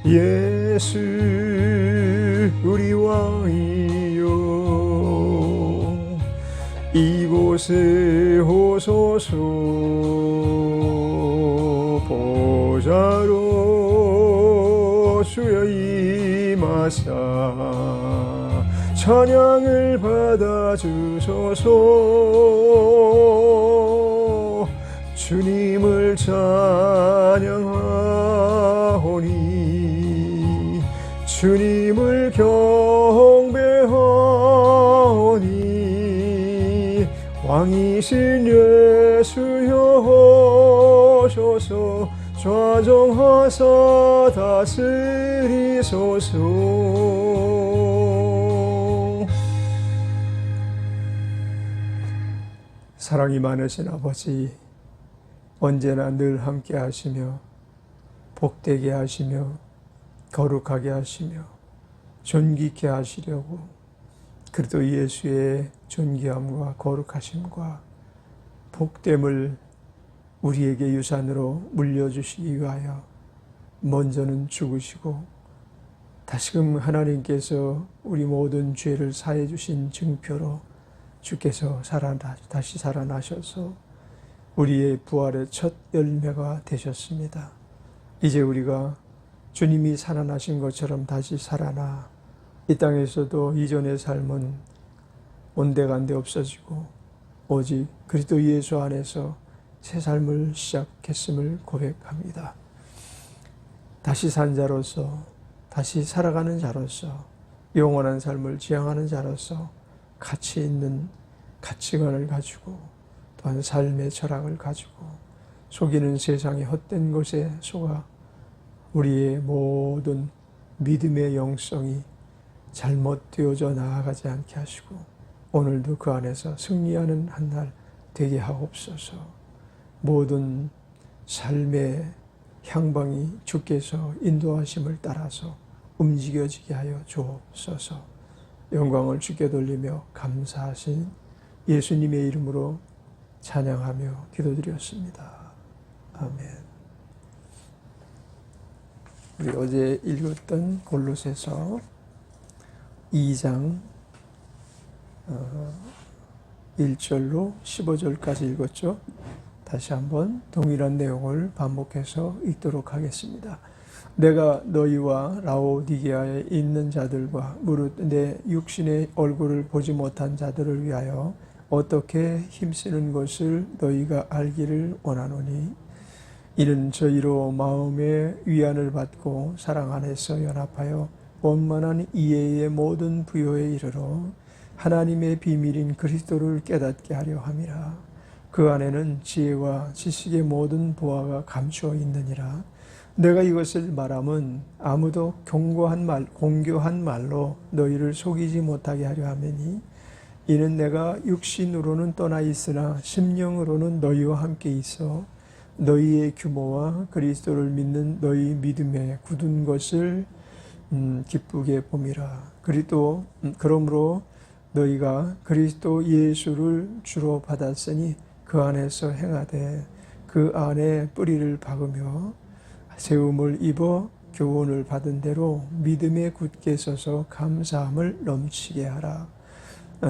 예수 우리 왕이여 이곳에 오소서 보좌로 주여 임하사 찬양을 받아주소서 주님을 찬양하오니 주님을 경배하오니 왕이신 예수여 오소서 좌정하사 다스리소서. 사랑이 많으신 아버지, 언제나 늘 함께 하시며 복되게 하시며 거룩하게 하시며 존귀케 하시려고 그리스도 예수의 존귀함과 거룩하심과 복됨을 우리에게 유산으로 물려주시기 위하여 먼저는 죽으시고 다시금 하나님께서 우리 모든 죄를 사해 주신 증표로 주께서 다시 살아나셔서 우리의 부활의 첫 열매가 되셨습니다. 이제 우리가 주님이 살아나신 것처럼 다시 살아나 이 땅에서도 이전의 삶은 온데간데 없어지고 오직 그리스도 예수 안에서 새 삶을 시작했음을 고백합니다. 다시 산 자로서, 다시 살아가는 자로서, 영원한 삶을 지향하는 자로서 가치 있는 가치관을 가지고 또한 삶의 철학을 가지고 속이는 세상의 헛된 것에 속아 우리의 모든 믿음의 영성이 잘못되어져 나아가지 않게 하시고 오늘도 그 안에서 승리하는 한 날 되게 하옵소서. 모든 삶의 향방이 주께서 인도하심을 따라서 움직여지게 하여 주옵소서. 영광을 주께 돌리며 감사하신 예수님의 이름으로 찬양하며 기도드렸습니다. 아멘. 우리 어제 읽었던 골로새서 2장 1절로 15절까지 읽었죠. 다시 한번 동일한 내용을 반복해서 읽도록 하겠습니다. 내가 너희와 라오디게아에 있는 자들과 무릇 내 육신의 얼굴을 보지 못한 자들을 위하여 어떻게 힘쓰는 것을 너희가 알기를 원하노니 이는 저희로 마음의 위안을 받고 사랑 안에서 연합하여 원만한 이해의 모든 부요에 이르러 하나님의 비밀인 그리스도를 깨닫게 하려 함이라. 그 안에는 지혜와 지식의 모든 보화가 감추어 있느니라. 내가 이것을 말함은 아무도 공교한 말로 너희를 속이지 못하게 하려 하매니 이는 내가 육신으로는 떠나 있으나 심령으로는 너희와 함께 있어 너희의 규모와 그리스도를 믿는 너희 믿음에 굳은 것을 기쁘게 봄이라. 그러므로 너희가 그리스도 예수를 주로 받았으니 그 안에서 행하되 그 안에 뿌리를 박으며 세움을 입어 교훈을 받은 대로 믿음에 굳게 서서 감사함을 넘치게 하라.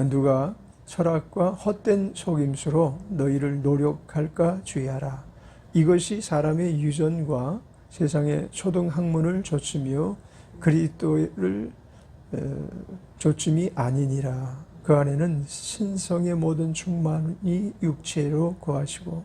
누가 철학과 헛된 속임수로 너희를 노력할까 주의하라. 이것이 사람의 유전과 세상의 초등학문을 좇으며 그리스도를 좇음이 아니니라. 그 안에는 신성의 모든 충만이 육체로 거하시고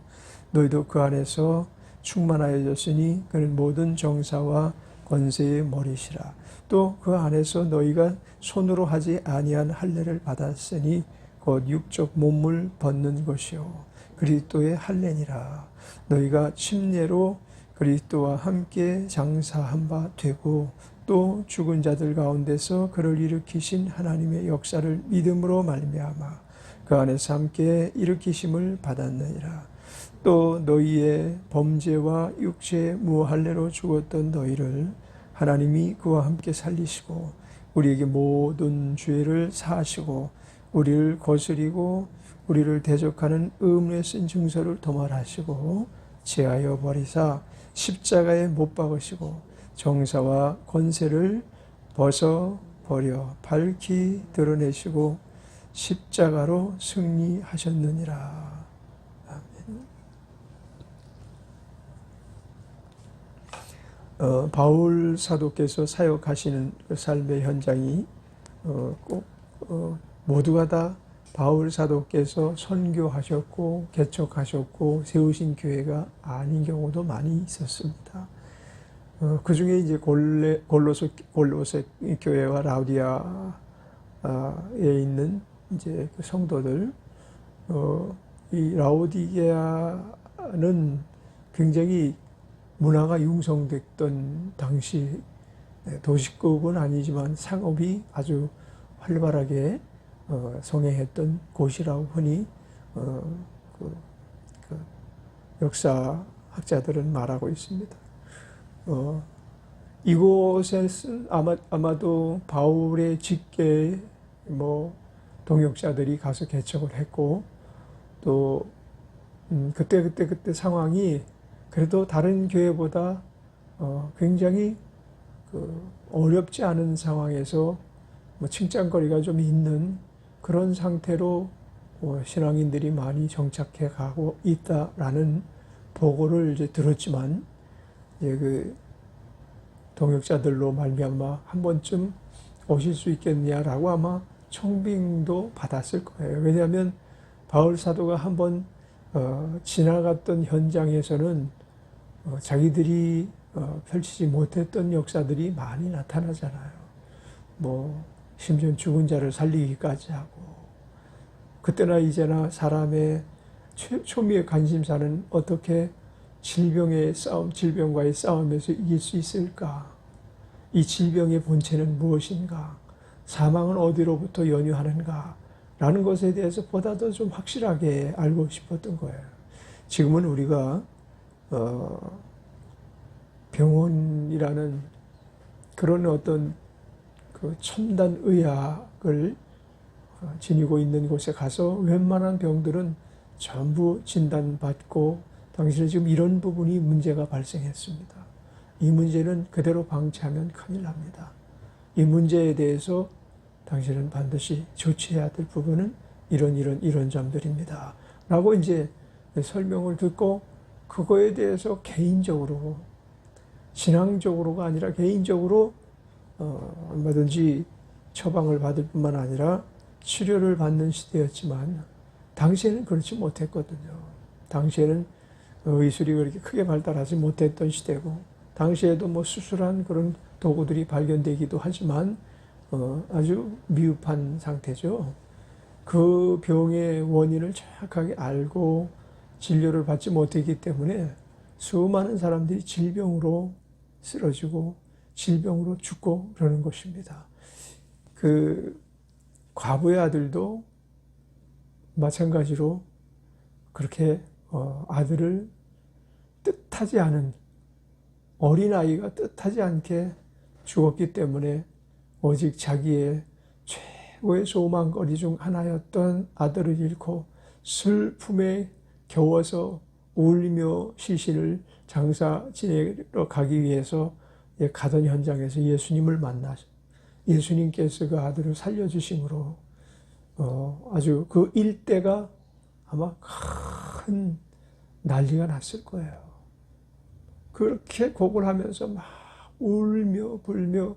너희도 그 안에서 충만하여졌으니 그는 모든 정사와 권세의 머리시라. 또 그 안에서 너희가 손으로 하지 아니한 할례를 받았으니 곧 육적 몸을 벗는 것이요 그리스도의 할례니라. 너희가 침례로 그리스도와 함께 장사한 바 되고 또 죽은 자들 가운데서 그를 일으키신 하나님의 역사를 믿음으로 말미암아 그 안에서 함께 일으키심을 받았느니라. 또 너희의 범죄와 육체의 무할례로 죽었던 너희를 하나님이 그와 함께 살리시고 우리에게 모든 죄를 사하시고 우리를 거스리고 우리를 대적하는 의문에 쓴 증서를 도말하시고 제하여 버리사 십자가에 못 박으시고 정사와 권세를 벗어버려 밝히 드러내시고 십자가로 승리하셨느니라. 바울 사도께서 사역하시는 그 삶의 현장이 꼭 모두가 다 바울 사도께서 선교하셨고 개척하셨고 세우신 교회가 아닌 경우도 많이 있었습니다. 그 중에 이제 골로새 교회와 라우디아에 있는 이제 그 성도들, 이 라우디게아는 굉장히 문화가 융성됐던 당시 도시급은 아니지만 상업이 아주 활발하게 성행했던 곳이라고 흔히 그 역사학자들은 말하고 있습니다. 이곳에는 아마도 바울의 직계 동역자들이 가서 개척을 했고 또 그때 상황이 그래도 다른 교회보다 굉장히 어렵지 않은 상황에서 칭찬거리가 좀 있는 그런 상태로 신앙인들이 많이 정착해 가고 있다라는 보고를 이제 들었지만 그 동역자들로 말미암아 한 번쯤 오실 수 있겠냐라고 아마 청빙도 받았을 거예요. 왜냐하면 바울 사도가 한번 지나갔던 현장에서는 자기들이 펼치지 못했던 역사들이 많이 나타나잖아요. 심지어 죽은 자를 살리기까지 하고 그때나 이제나 사람의 초미의 관심사는 어떻게 질병과의 싸움에서 이길 수 있을까? 이 질병의 본체는 무엇인가? 사망은 어디로부터 연유하는가? 라는 것에 대해서 보다 더 좀 확실하게 알고 싶었던 거예요. 지금은 우리가 병원이라는 그런 어떤 그 첨단 의학을 지니고 있는 곳에 가서 웬만한 병들은 전부 진단받고 당신은 지금 이런 부분이 문제가 발생했습니다. 이 문제는 그대로 방치하면 큰일 납니다. 이 문제에 대해서 당신은 반드시 조치해야 될 부분은 이런 점들입니다. 라고 이제 설명을 듣고 그거에 대해서 개인적으로 신앙적으로가 아니라 개인적으로 얼마든지 처방을 받을 뿐만 아니라 치료를 받는 시대였지만 당시에는 그렇지 못했거든요. 당시에는 의술이 그렇게 크게 발달하지 못했던 시대고 당시에도 수술한 그런 도구들이 발견되기도 하지만 아주 미흡한 상태죠. 그 병의 원인을 정확하게 알고 진료를 받지 못했기 때문에 수많은 사람들이 질병으로 쓰러지고 질병으로 죽고 그러는 것입니다. 그 과부의 아들도 마찬가지로 그렇게 아들을 뜻하지 않은 어린아이가 뜻하지 않게 죽었기 때문에 오직 자기의 최고의 소망거리 중 하나였던 아들을 잃고 슬픔에 겨워서 울며 시신을 장사 지내러 가기 위해서 가던 현장에서 예수님을 만나서 예수님께서 그 아들을 살려주심으로 아주 그 일대가 아마 큰 난리가 났을 거예요. 그렇게 곡을 하면서 막 울며 불며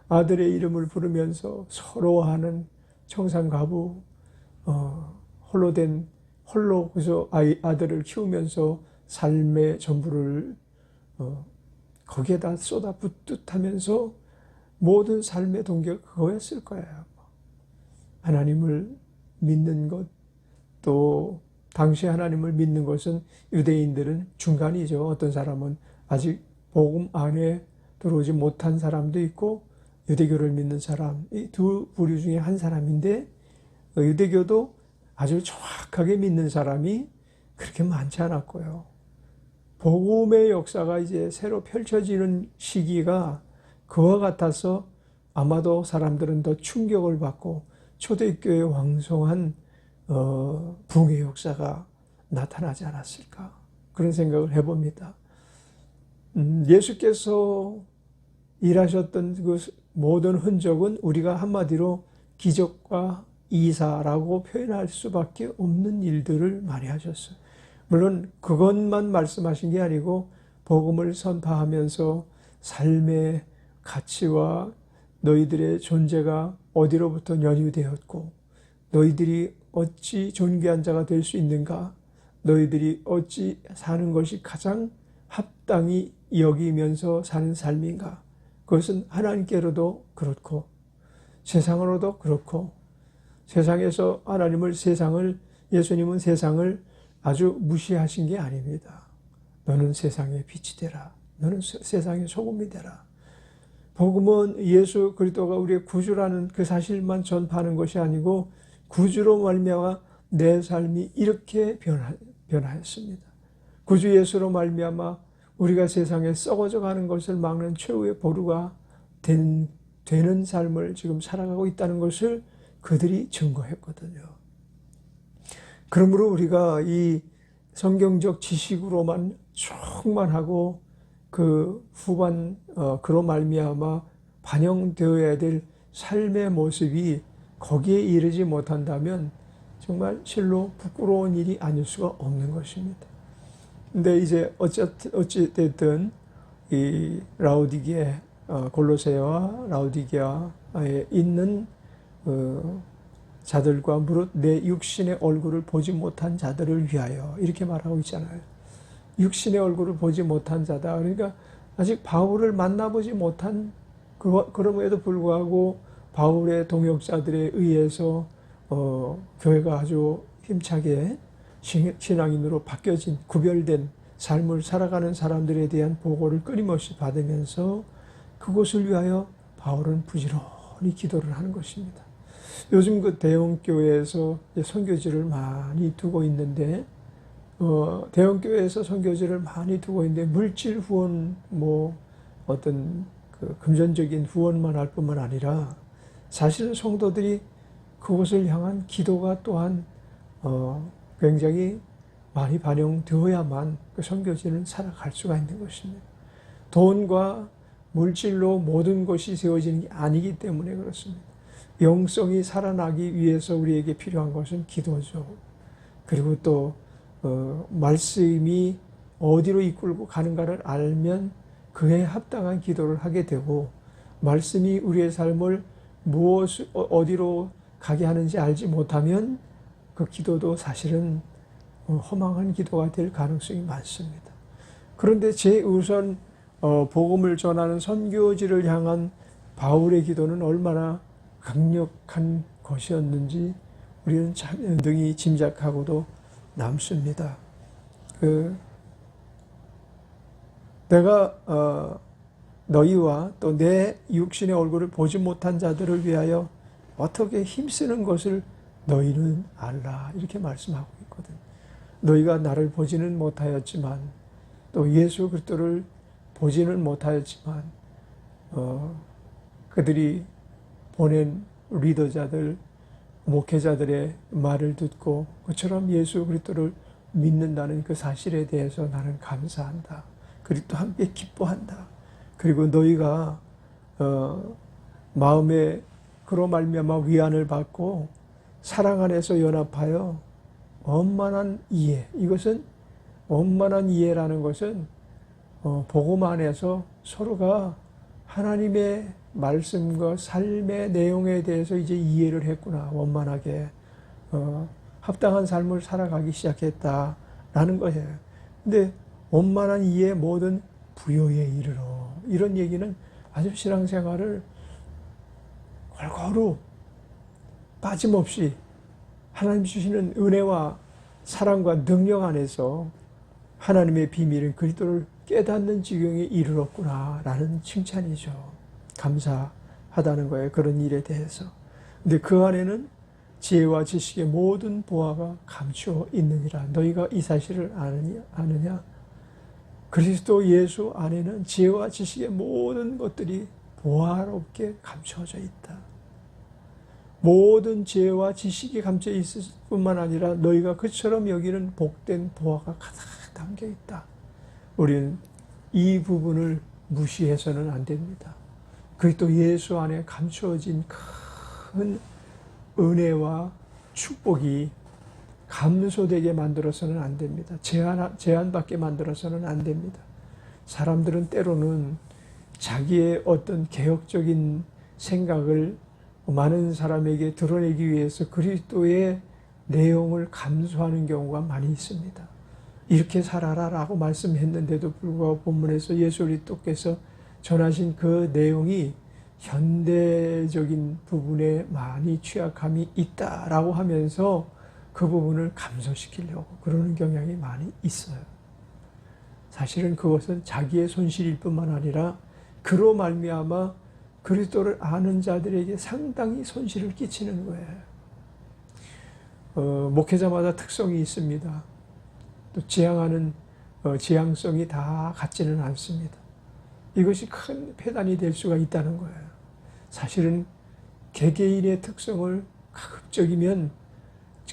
아들의 이름을 부르면서 서러워하는 청산가부, 홀로 그저 아들을 키우면서 삶의 전부를 거기에다 쏟아붓듯 하면서 모든 삶의 동기가 그거였을 거예요. 하나님을 믿는 것, 또 당시 하나님을 믿는 것은 유대인들은 중간이죠. 어떤 사람은 아직 복음 안에 들어오지 못한 사람도 있고 유대교를 믿는 사람, 이 두 부류 중에 한 사람인데 유대교도 아주 정확하게 믿는 사람이 그렇게 많지 않았고요. 복음의 역사가 이제 새로 펼쳐지는 시기가 그와 같아서 아마도 사람들은 더 충격을 받고 초대교회의 왕성한 붕의 역사가 나타나지 않았을까 그런 생각을 해봅니다. 예수께서 일하셨던 그 모든 흔적은 우리가 한마디로 기적과 이사라고 표현할 수밖에 없는 일들을 많이 하셨어요. 물론 그것만 말씀하신 게 아니고 복음을 선포하면서 삶의 가치와 너희들의 존재가 어디로부터 연유되었고 너희들이 어찌 존귀한 자가 될 수 있는가, 너희들이 어찌 사는 것이 가장 합당히 여기면서 사는 삶인가, 그것은 하나님께로도 그렇고 세상으로도 그렇고, 세상에서 예수님은 세상을 아주 무시하신 게 아닙니다. 너는 세상의 빛이 되라. 너는 세상의 소금이 되라. 복음은 예수 그리스도가 우리의 구주라는 그 사실만 전파하는 것이 아니고 구주로 말미암아 내 삶이 이렇게 변화했습니다. 구주 예수로 말미암아 우리가 세상에 썩어져 가는 것을 막는 최후의 보루가 되는 삶을 지금 살아가고 있다는 것을 그들이 증거했거든요. 그러므로 우리가 이 성경적 지식으로만 충만하고 그 후반 그로 말미암아 반영되어야 될 삶의 모습이 거기에 이르지 못한다면 정말 실로 부끄러운 일이 아닐 수가 없는 것입니다. 근데 이제 어찌 됐든 이 라오디게 골로새와 라오디게아에 있는 자들과 무릇 내 육신의 얼굴을 보지 못한 자들을 위하여 이렇게 말하고 있잖아요. 육신의 얼굴을 보지 못한 자다. 그러니까 아직 바울을 만나보지 못한 그럼에도 불구하고 바울의 동역자들에 의해서 교회가 아주 힘차게 신앙인으로 바뀌어진 구별된 삶을 살아가는 사람들에 대한 보고를 끊임없이 받으면서 그것을 위하여 바울은 부지런히 기도를 하는 것입니다. 요즘 그 대형교회에서 선교지를 많이 두고 있는데 대형교회에서 선교지를 많이 두고 있는데 물질 후원 어떤 그 금전적인 후원만 할 뿐만 아니라 사실은 성도들이 그것을 향한 기도가 또한 굉장히 많이 반영되어야만 그 선교지는 살아갈 수가 있는 것입니다. 돈과 물질로 모든 것이 세워지는 게 아니기 때문에 그렇습니다. 영성이 살아나기 위해서 우리에게 필요한 것은 기도죠. 그리고 또 말씀이 어디로 이끌고 가는가를 알면 그에 합당한 기도를 하게 되고, 말씀이 우리의 삶을 어디로 가게 하는지 알지 못하면 그 기도도 사실은 허망한 기도가 될 가능성이 많습니다. 그런데 제우선 복음을 전하는 선교지를 향한 바울의 기도는 얼마나 강력한 것이었는지 우리는 능히 짐작하고도 남습니다. 내가 너희와 또 내 육신의 얼굴을 보지 못한 자들을 위하여 어떻게 힘쓰는 것을 너희는 알라, 이렇게 말씀하고 있거든. 너희가 나를 보지는 못하였지만 또 예수 그리스도를 보지는 못하였지만 그들이 보낸 리더자들, 목회자들의 말을 듣고 그처럼 예수 그리스도를 믿는다는 그 사실에 대해서 나는 감사한다. 그리고 또 함께 기뻐한다. 그리고 너희가 마음에 그로 말미암아 위안을 받고 사랑 안에서 연합하여 원만한 이해, 이것은 원만한 이해라는 것은 복음 안에서 서로가 하나님의 말씀과 삶의 내용에 대해서 이제 이해를 했구나, 원만하게 합당한 삶을 살아가기 시작했다라는 거예요. 근데 원만한 이해 모든 부요에 이르러, 이런 얘기는 아주 신앙생활을 골고루 빠짐없이 하나님 주시는 은혜와 사랑과 능력 안에서 하나님의 비밀은 그리스도를 깨닫는 지경에 이르렀구나라는 칭찬이죠. 감사하다는 거예요, 그런 일에 대해서. 근데 그 안에는 지혜와 지식의 모든 보화가 감추어 있느니라. 너희가 이 사실을 아느냐? 그리스도 예수 안에는 지혜와 지식의 모든 것들이 보화롭게 감춰져 있다. 모든 지혜와 지식이 감춰 있을 뿐만 아니라 너희가 그처럼 여기는 복된 보화가 가득 담겨 있다. 우리는 이 부분을 무시해서는 안 됩니다. 그리스도 예수 안에 감추어진 큰 은혜와 축복이 감소되게 만들어서는 안 됩니다. 제한받게 만들어서는 안 됩니다. 사람들은 때로는 자기의 어떤 개혁적인 생각을 많은 사람에게 드러내기 위해서 그리스도의 내용을 감수하는 경우가 많이 있습니다. 이렇게 살아라 라고 말씀했는데도 불구하고 본문에서 예수 그리스도께서 전하신 그 내용이 현대적인 부분에 많이 취약함이 있다라고 하면서 그 부분을 감소시키려고 그러는 경향이 많이 있어요. 사실은 그것은 자기의 손실일 뿐만 아니라 그로 말미암아 그리스도를 아는 자들에게 상당히 손실을 끼치는 거예요. 목회자마다 특성이 있습니다. 또 지향하는 지향성이 다 같지는 않습니다. 이것이 큰 폐단이 될 수가 있다는 거예요. 사실은 개개인의 특성을 가급적이면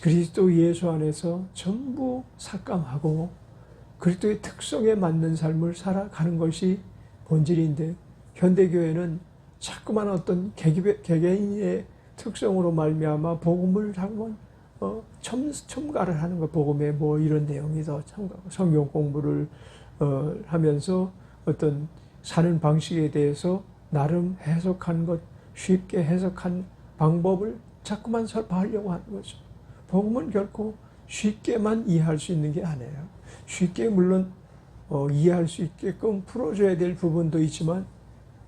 그리스도 예수 안에서 전부 삭감하고 그리스도의 특성에 맞는 삶을 살아가는 것이 본질인데, 현대교회는 자꾸만 어떤 개개인의 특성으로 말미암아 복음을 한번 첨가를 하는 것, 복음에 뭐 이런 내용이 더 첨가하고 성경 공부를 하면서 어떤 사는 방식에 대해서 나름 해석한 것, 쉽게 해석한 방법을 자꾸만 설파하려고 하는 거죠. 복음은 결코 쉽게만 이해할 수 있는 게 아니에요. 쉽게 물론 이해할 수 있게끔 풀어줘야 될 부분도 있지만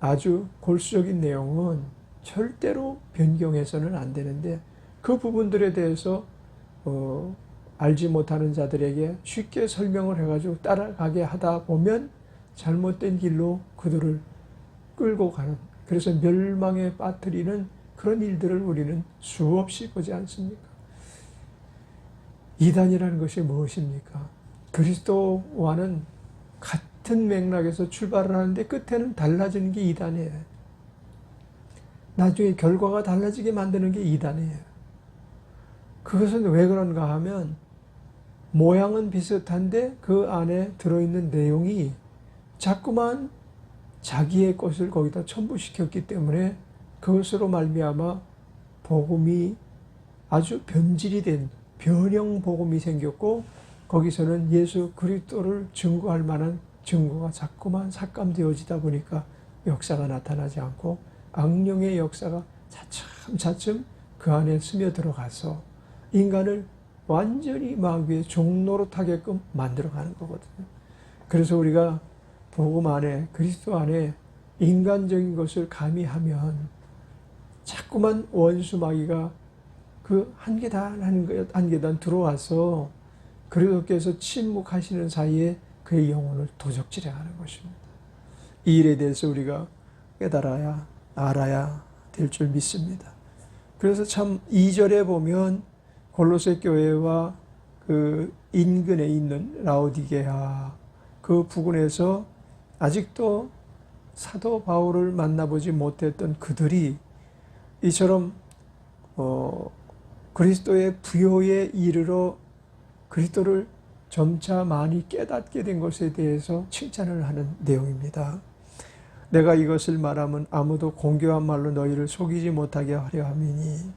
아주 골수적인 내용은 절대로 변경해서는 안 되는데, 그 부분들에 대해서 알지 못하는 자들에게 쉽게 설명을 해가지고 따라가게 하다 보면 잘못된 길로 그들을 끌고 가는, 그래서 멸망에 빠뜨리는 그런 일들을 우리는 수없이 보지 않습니까? 이단이라는 것이 무엇입니까? 그리스도와는 같은 맥락에서 출발을 하는데 끝에는 달라지는 게 이단이에요. 나중에 결과가 달라지게 만드는 게 이단이에요. 그것은 왜 그런가 하면 모양은 비슷한데 그 안에 들어있는 내용이 자꾸만 자기의 것을 거기다 첨부시켰기 때문에 그것으로 말미암아 복음이 아주 변질이 된 변형 복음이 생겼고, 거기서는 예수 그리스도를 증거할 만한 증거가 자꾸만 삭감되어지다 보니까 역사가 나타나지 않고 악령의 역사가 차츰차츰 그 안에 스며들어가서 인간을 완전히 마귀의 종로로 타게끔 만들어가는 거거든요. 그래서 우리가 복음 안에, 그리스도 안에 인간적인 것을 가미하면 자꾸만 원수 마귀가 그 한 계단 들어와서 그리스도께서 침묵하시는 사이에 그의 영혼을 도적질해 가는 것입니다. 이 일에 대해서 우리가 깨달아야, 알아야 될 줄 믿습니다. 그래서 참 2절에 보면 골로새 교회와 그 인근에 있는 라오디게아 그 부근에서 아직도 사도 바울을 만나보지 못했던 그들이 이처럼 그리스도의 부요에 이르러 그리스도를 점차 많이 깨닫게 된 것에 대해서 칭찬을 하는 내용입니다. 내가 이것을 말하면 아무도 공교한 말로 너희를 속이지 못하게 하려 함이니,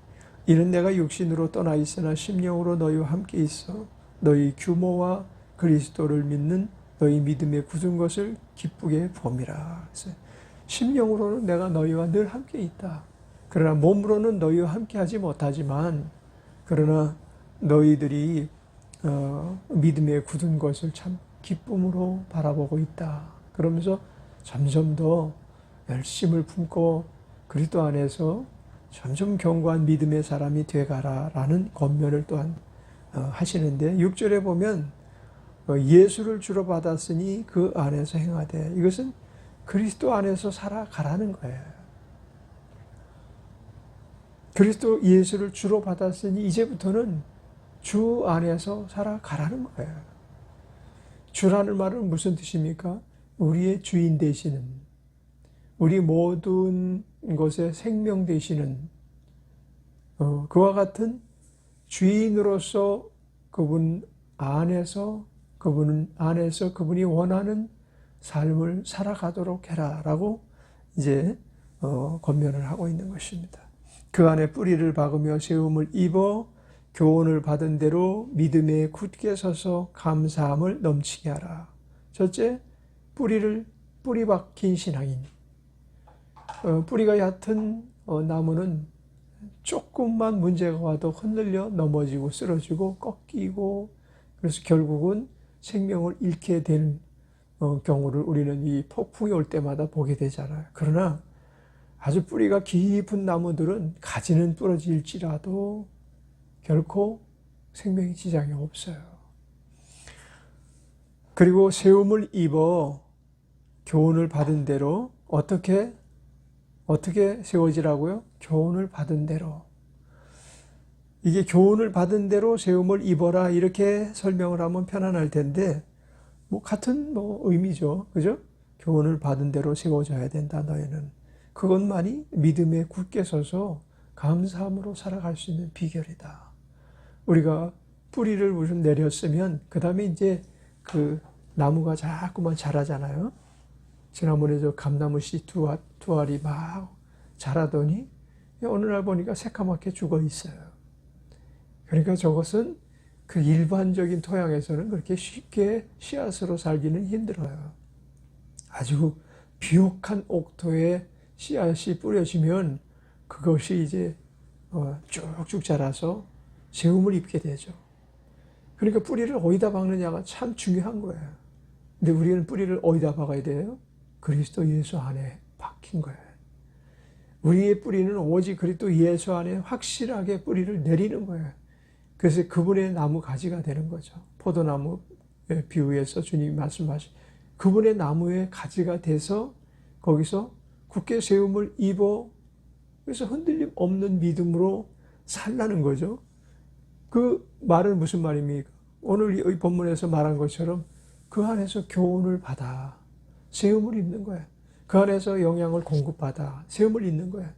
이는 내가 육신으로 떠나 있으나 심령으로 너희와 함께 있어 너희 규모와 그리스도를 믿는 너희 믿음에 굳은 것을 기쁘게 봄이라. 심령으로는 내가 너희와 늘 함께 있다. 그러나 몸으로는 너희와 함께 하지 못하지만, 그러나 너희들이 믿음에 굳은 것을 참 기쁨으로 바라보고 있다. 그러면서 점점 더 열심을 품고 그리스도 안에서 점점 견고한 믿음의 사람이 되가라라는 권면을 또한 하시는데, 6절에 보면 예수를 주로 받았으니 그 안에서 행하되, 이것은 그리스도 안에서 살아가라는 거예요. 그리스도 예수를 주로 받았으니 이제부터는 주 안에서 살아가라는 거예요. 주라는 말은 무슨 뜻입니까? 우리의 주인 되시는, 우리 모든 것의 생명 되시는 그와 같은 주인으로서 그분 안에서 그분이 원하는 삶을 살아가도록 해라라고 이제 권면을 하고 있는 것입니다. 그 안에 뿌리를 박으며 세움을 입어 교훈을 받은 대로 믿음에 굳게 서서 감사함을 넘치게 하라. 첫째, 뿌리 박힌 신앙인. 뿌리가 얕은 나무는 조금만 문제가 와도 흔들려 넘어지고 쓰러지고 꺾이고, 그래서 결국은 생명을 잃게 되는 경우를 우리는 이 폭풍이 올 때마다 보게 되잖아요. 그러나 아주 뿌리가 깊은 나무들은 가지는 부러질지라도 결코 생명의 지장이 없어요. 그리고 세움을 입어 교훈을 받은 대로 어떻게 세워지라고요? 교훈을 받은 대로. 이게 교훈을 받은 대로 세움을 입어라 이렇게 설명을 하면 편안할 텐데 같은 의미죠. 그죠? 교훈을 받은 대로 세워져야 된다 너희는. 그것만이 믿음에 굳게 서서 감사함으로 살아갈 수 있는 비결이다. 우리가 뿌리를 우선 내렸으면 그 다음에 이제 그 나무가 자꾸만 자라잖아요. 지난번에 저 감나무씨 두 알이 막 자라더니 어느 날 보니까 새까맣게 죽어 있어요. 그러니까 저것은 그 일반적인 토양에서는 그렇게 쉽게 씨앗으로 살기는 힘들어요. 아주 비옥한 옥토에 씨앗이 뿌려지면 그것이 이제 쭉쭉 자라서 세움을 입게 되죠. 그러니까 뿌리를 어디다 박느냐가 참 중요한 거예요. 근데 우리는 뿌리를 어디다 박아야 돼요? 그리스도 예수 안에 박힌 거예요. 우리의 뿌리는 오직 그리스도 예수 안에 확실하게 뿌리를 내리는 거예요. 그래서 그분의 나무 가지가 되는 거죠. 포도나무 비유에서 주님이 말씀하신 그분의 나무의 가지가 돼서 거기서 굳게 세움을 입어 그래서 흔들림 없는 믿음으로 살라는 거죠. 그 말은 무슨 말입니까? 오늘 이 본문에서 말한 것처럼 그 안에서 교훈을 받아 세움을 입는 거예요. 그 안에서 영양을 공급받아 세움을 입는 거예요.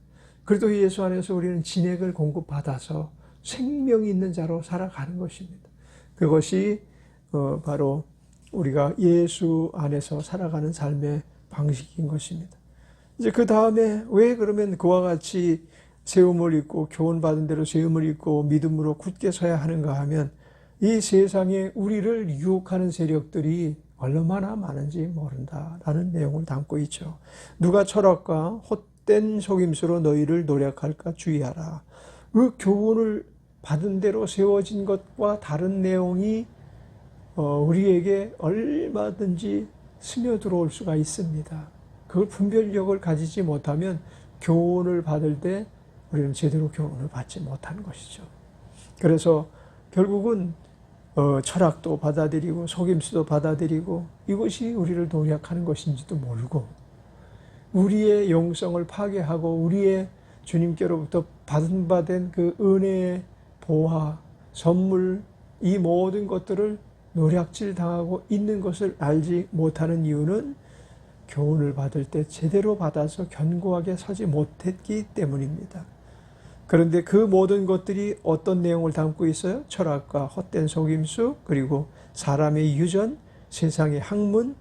그래도 예수 안에서 우리는 진액을 공급받아서 생명이 있는 자로 살아가는 것입니다. 그것이 바로 우리가 예수 안에서 살아가는 삶의 방식인 것입니다. 이제 그 다음에 왜 그러면 그와 같이 세움을 입고 교훈받은 대로 세움을 입고 믿음으로 굳게 서야 하는가 하면 이 세상에 우리를 유혹하는 세력들이 얼마나 많은지 모른다라는 내용을 담고 있죠. 누가 철학과 헛된 속임수로 너희를 노력할까 주의하라. 그 교훈을 받은 대로 세워진 것과 다른 내용이 우리에게 얼마든지 스며들어올 수가 있습니다. 그걸 분별력을 가지지 못하면 교훈을 받을 때 우리는 제대로 교훈을 받지 못하는 것이죠. 그래서 결국은 철학도 받아들이고 속임수도 받아들이고 이것이 우리를 노력하는 것인지도 모르고 우리의 영성을 파괴하고 우리의 주님께로부터 받은 그 은혜의 보화, 선물 이 모든 것들을 노략질 당하고 있는 것을 알지 못하는 이유는 교훈을 받을 때 제대로 받아서 견고하게 서지 못했기 때문입니다. 그런데 그 모든 것들이 어떤 내용을 담고 있어요? 철학과 헛된 속임수, 그리고 사람의 유전, 세상의 학문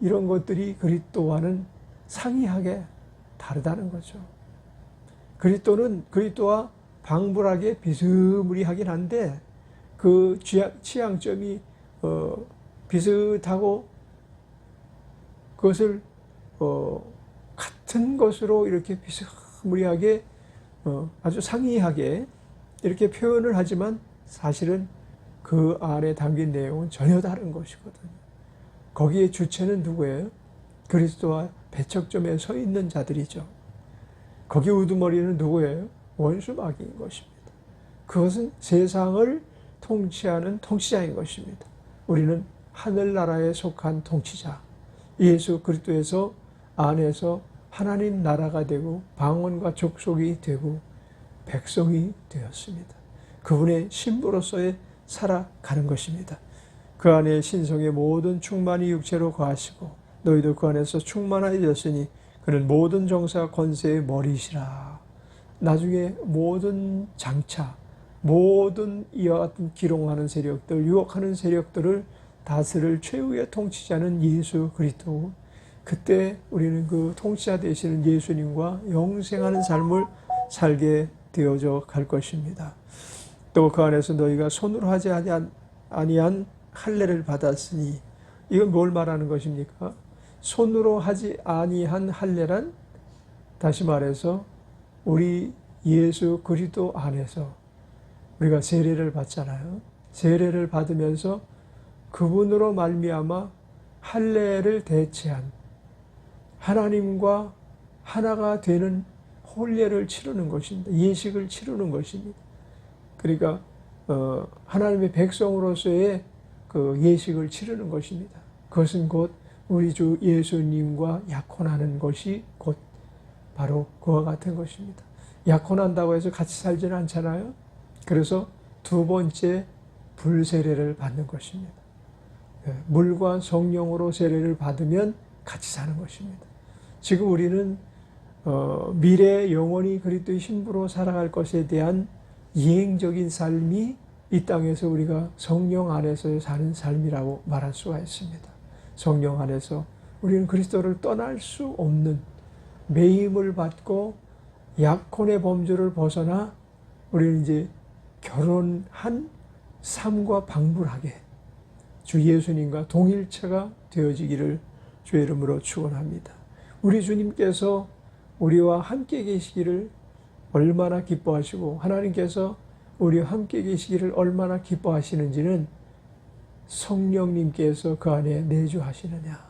이런 것들이 그리스도와는 상이하게 다르다는 거죠. 그리스도와 방불하게 비스무리하긴 한데 그 취향점이 비슷하고 그것을 같은 것으로 이렇게 비스무리하게 아주 상이하게 이렇게 표현을 하지만 사실은 그 안에 담긴 내용은 전혀 다른 것이거든요. 거기에 주체는 누구예요? 그리스도와 배척점에 서 있는 자들이죠. 거기 우두머리는 누구예요? 원수마귀인 것입니다. 그것은 세상을 통치하는 통치자인 것입니다. 우리는 하늘나라에 속한 통치자, 예수 그리스도에서 안에서 하나님 나라가 되고 방언과 족속이 되고 백성이 되었습니다. 그분의 신부로서의 살아가는 것입니다. 그 안에 신성의 모든 충만이 육체로 거하시고 너희도 그 안에서 충만하여졌으니 그는 모든 정사 권세의 머리시라. 나중에 모든 장차 모든 이와 같은 기롱하는 세력들 유혹하는 세력들을 다스릴 최후의 통치자는 예수 그리스도 그때 우리는 그 통치자 되시는 예수님과 영생하는 삶을 살게 되어져 갈 것입니다. 또 그 안에서 너희가 손으로 하지 아니한 할례를 받았으니, 이건 뭘 말하는 것입니까? 손으로 하지 아니한 할례란, 다시 말해서 우리 예수 그리스도 안에서 우리가 세례를 받잖아요. 세례를 받으면서 그분으로 말미암아 할례를 대체한 하나님과 하나가 되는 혼례를 치르는 것입니다. 예식을 치르는 것입니다. 그러니까 하나님의 백성으로서의 그 예식을 치르는 것입니다. 그것은 곧 우리 주 예수님과 약혼하는 것이 곧 바로 그와 같은 것입니다. 약혼한다고 해서 같이 살지는 않잖아요. 그래서 두 번째 불세례를 받는 것입니다. 물과 성령으로 세례를 받으면 같이 사는 것입니다. 지금 우리는 미래 영원히 그리스도의 신부로 살아갈 것에 대한 이행적인 삶이 이 땅에서 우리가 성령 안에서 사는 삶이라고 말할 수가 있습니다. 성령 안에서 우리는 그리스도를 떠날 수 없는 매임을 받고 약혼의 범주를 벗어나 우리는 이제 결혼한 삶과 방불하게 주 예수님과 동일체가 되어지기를 주의 이름으로 축원합니다. 우리 주님께서 우리와 함께 계시기를 얼마나 기뻐하시고 하나님께서 우리와 함께 계시기를 얼마나 기뻐하시는지는 성령님께서 그 안에 내주하시느냐,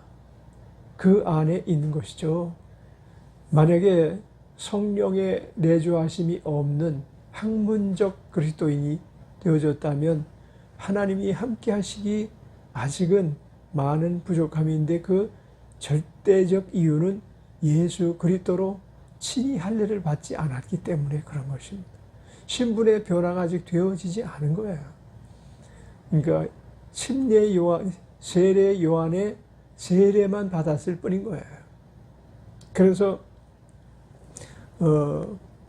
그 안에 있는 것이죠. 만약에 성령의 내주하심이 없는 학문적 그리스도인이 되어졌다면 하나님이 함께 하시기 아직은 많은 부족함인데, 그 절대적 이유는 예수 그리스도로 친히 할례를 받지 않았기 때문에 그런 것입니다. 신분의 변화가 아직 되어지지 않은 거예요. 그러니까 침례 요한, 세례 요한의 세례만 받았을 뿐인 거예요. 그래서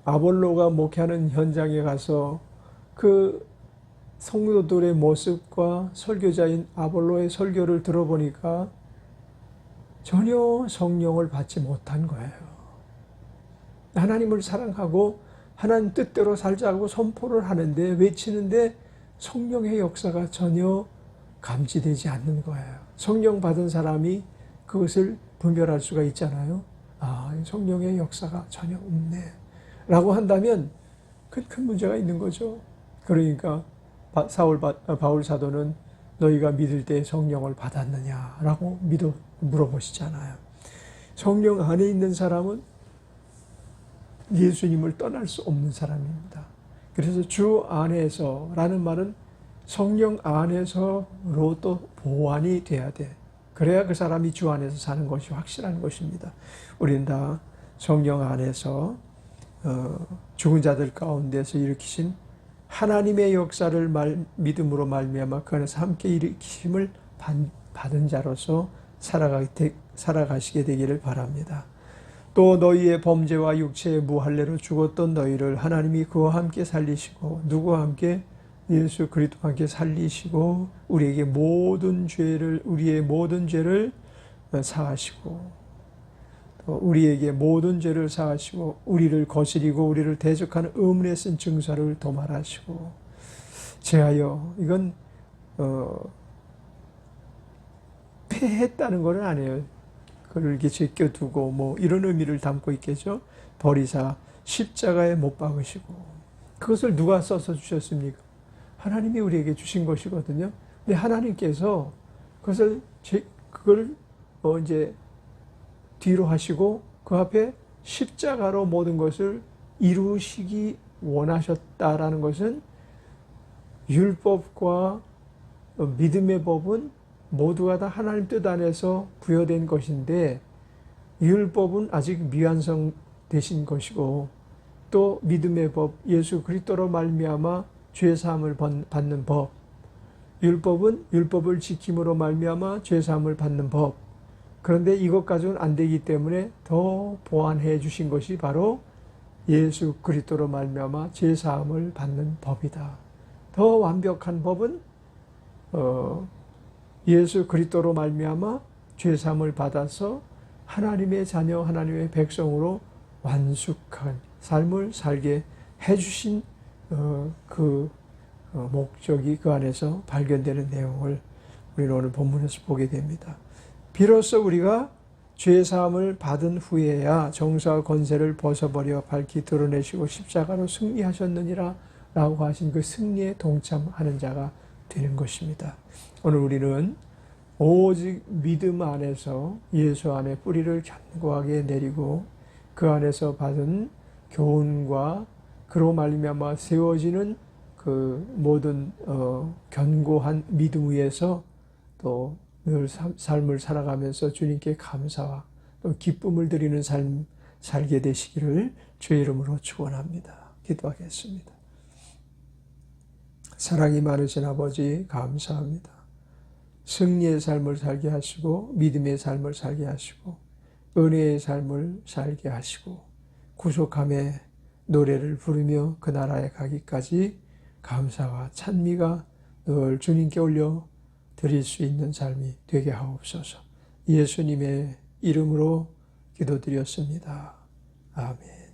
아볼로가 목회하는 현장에 가서 그 성도들의 모습과 설교자인 아볼로의 설교를 들어보니까 전혀 성령을 받지 못한 거예요. 하나님을 사랑하고 하나님 뜻대로 살자고 선포를 하는데, 외치는데 성령의 역사가 전혀 감지되지 않는 거예요. 성령 받은 사람이 그것을 분별할 수가 있잖아요. 아, 성령의 역사가 전혀 없네 라고 한다면 큰 문제가 있는 거죠. 그러니까 바울 사도는 너희가 믿을 때 성령을 받았느냐라고 물어보시잖아요. 성령 안에 있는 사람은 예수님을 떠날 수 없는 사람입니다. 그래서 주 안에서라는 말은 성령 안에서로 또 보완이 돼야 돼. 그래야 그 사람이 주 안에서 사는 것이 확실한 것입니다. 우리는 다 성령 안에서 죽은 자들 가운데서 일으키신 하나님의 역사를 믿음으로 말미암아 그 안에서 함께 일으키심을 받은 자로서 살아가시게 되기를 바랍니다. 또 너희의 범죄와 육체의 무할례로 죽었던 너희를 하나님이 그와 함께 살리시고, 누구와 함께? 예수 그리스도와 함께 살리시고 우리의 모든 죄를 사하시고, 또 우리에게 모든 죄를 사하시고 우리를 거스리고 우리를 대적하는 의문에 쓴 증서를 도말하시고, 제하여, 이건 패했다는 건 아니에요. 그를 이렇게 제껴두고 뭐 이런 의미를 담고 있겠죠. 버리사 십자가에 못 박으시고, 그것을 누가 써서 주셨습니까? 하나님이 우리에게 주신 것이거든요. 근데 하나님께서 그걸 이제 뒤로 하시고 그 앞에 십자가로 모든 것을 이루시기 원하셨다라는 것은, 율법과 믿음의 법은 모두가 다 하나님 뜻 안에서 부여된 것인데, 율법은 아직 미완성되신 것이고, 또 믿음의 법, 예수 그리스도로 말미암아 죄사함을 받는 법, 율법은 율법을 지킴으로 말미암아 죄사함을 받는 법. 그런데 이것 가지고는 안 되기 때문에 더 보완해 주신 것이 바로 예수 그리스도로 말미암아 죄사함을 받는 법이다. 더 완벽한 법은 예수 그리스도로 말미암아 죄사함을 받아서 하나님의 자녀, 하나님의 백성으로 완숙한 삶을 살게 해주신 그 목적이 그 안에서 발견되는 내용을 우리는 오늘 본문에서 보게 됩니다. 비로소 우리가 죄사함을 받은 후에야 정사와 권세를 벗어버려 밝히 드러내시고 십자가로 승리하셨느니라 라고 하신 그 승리에 동참하는 자가 되는 것입니다. 오늘 우리는 오직 믿음 안에서 예수 안에 뿌리를 견고하게 내리고 그 안에서 받은 교훈과 그로 말미암아 세워지는 그 모든 견고한 믿음 위에서 또 늘 삶을 살아가면서 주님께 감사와 또 기쁨을 드리는 삶 살게 되시기를 주의 이름으로 축원합니다. 기도하겠습니다. 사랑이 많으신 아버지 감사합니다. 승리의 삶을 살게 하시고 믿음의 삶을 살게 하시고 은혜의 삶을 살게 하시고 구속함의 노래를 부르며 그 나라에 가기까지 감사와 찬미가 늘 주님께 올려 드릴 수 있는 삶이 되게 하옵소서. 예수님의 이름으로 기도드렸습니다. 아멘.